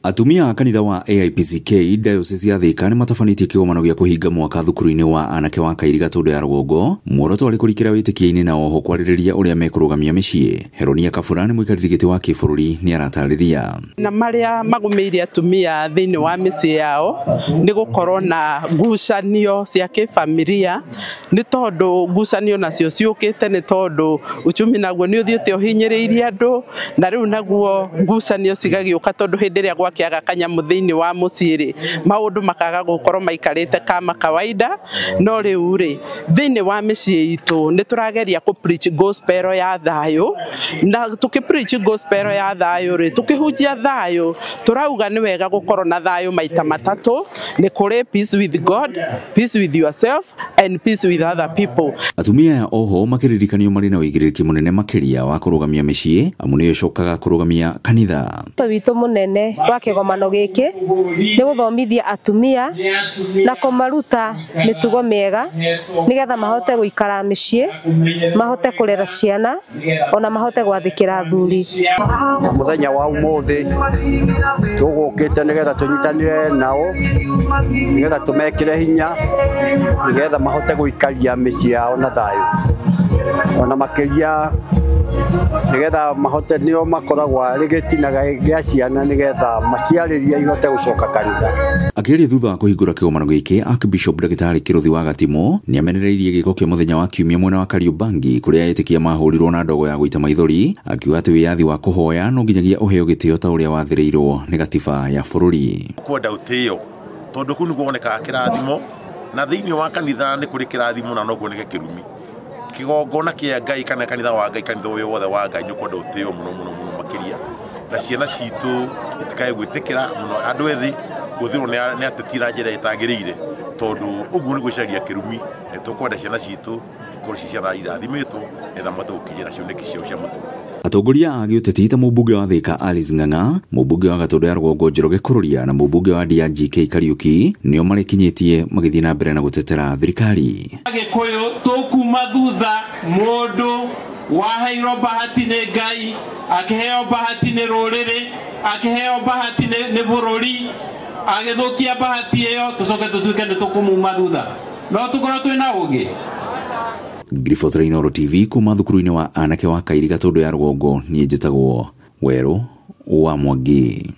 Atumia a kanitha wa AIPCK Diocese ya Thika ni matafanĩtie kĩgomano gĩa kũhinga mwaka thukuru-inĩ wa anake wa Kairiga Tondũ ya Rũgongo, muoroto arĩ kũrikĩra wĩtĩkia-inĩ na oho kwarĩrĩria ũrĩa mekũrũgamia mĩciĩ. Heronia Kabura nĩ mũikarĩri gĩtĩ wa kĩbũrũri nĩ aratarĩria. Na marĩa magũmĩire atumia thĩinĩ wa mĩciĩ yao nĩ gũkorwo na ngucanio cia kĩfamilia, nĩ tondũ ngucanio nacio ciũkĩte nĩ tondũ uchumi naguo nĩ ũthiĩte ũhinyĩrĩirie andũ, na rĩu naguo ngucanio cigagĩũka tondũ hĩndĩ ĩrĩa gwakĩaga kanyamu thĩinĩ wa mũciĩ maũndũ makaga gũkorwo maikarĩte kama kawaida. No rĩu thĩinĩ wa mĩciĩ itũ nĩ tũrageria kũ preach gospel ya thayũ, na tũkĩ preach gospel ya thayũ tũkĩhunjia thayũ, tũrauga nĩ wega gũkorwo na thayũ maita matatũ. Nĩ kũrĩ peace with God, peace with yourself and peace with other people. Atumia oho makĩririkanio marĩ na ũigĩrĩrĩki mũnene makĩria wa kũrũgamia mĩciĩ, amu nĩyo cokaga kũrũgamia kanitha. Witũ mũnene wa kĩgomano gĩkĩ nĩ gũthomithia atumia na kũmaruta mĩtugo mĩega nĩgetha mahote gũikara mĩciĩ, mahote kũrera ciana, ona mahote gwathĩkĩra athuri. Mũthenya wa ũmũthĩ tũgũkĩte nĩgetha tũnyitanĩre nao, nĩgetha tũmekĩre hinya, nĩgetha mahote gũikaria mĩciĩ yao na thayũ, ona makĩria nĩgetha mahote nĩo makoragwo arĩ gĩtina gĩa ciana nĩgetha maciarĩria ihote gũcoka kanitha. Akĩaria thutha wa kũhingũra kĩgomano gĩkĩ, Archbishop Ndagĩtarĩ Kĩrũthi wa Gatimũ nĩ amenereirie gĩko kĩa mũthenya wa Kiumia mwena wa Kariũbangi kũrĩa etĩkia mahũrirwo na ndogo ya gũita maithori, akiuga atĩ wĩyathi wa kũhoya no nginyagia ũheo gĩtĩo ta ũrĩa wathĩrĩirwo nĩ gatiba ya bũrũri. Kwenda ũtĩo tondũ kũu nĩguo wonekaga kĩrathimo, na thĩinĩ wa kanitha nĩ kũrĩ kĩrathimo na noguo nĩ gĩkĩrumi. Kĩgongona kĩa Ngai kana kanitha wa Ngai, kanitha ũyũ wothe wa Ngai nĩ kwenda ũtĩo mũno mũno mũno makĩria, na ciana citũ itikae gwĩtĩkĩra mũno andũ ethĩ gũthirwo nĩ ateti na njĩra ĩtagĩrĩire, tondũ ũguo nĩ gwĩcaria kĩrumi. Tũkwenda ciana citũ ikorwo ci ciana irathimĩtwo nĩgetha mahote gũkinyĩra cioneki ciao cia mũtũrĩre. Atongoria a gĩũteti ta mũmbunge wa Thika Alice Ng'ang'a, mũmbunge wa Gatũndũ ya Rũgongo Njoroge Kũrũria na mũmbunge wa DRGK Kariuki nĩo marekinyĩtie magĩthiĩ na mbere na gũtetera thirikari. Agĩkũyũ tũkuma thutha, mũndũ waheirwo bahati nĩ Ngai, akĩheo bahati nĩ rũrĩrĩ, akĩheo bahati nĩ bũrũri, agĩthũkia bahati ĩyo tũcoke tũtuĩke nĩ tũkũmuma thutha. No tũkorwo twĩna ũngĩ. Ngiriboto Inooro TV kuma thukuru-inĩ wa anake wa Kairiga Tondũ ya Rũgongo, niĩ njĩtagwo Werũ wa Mwangi.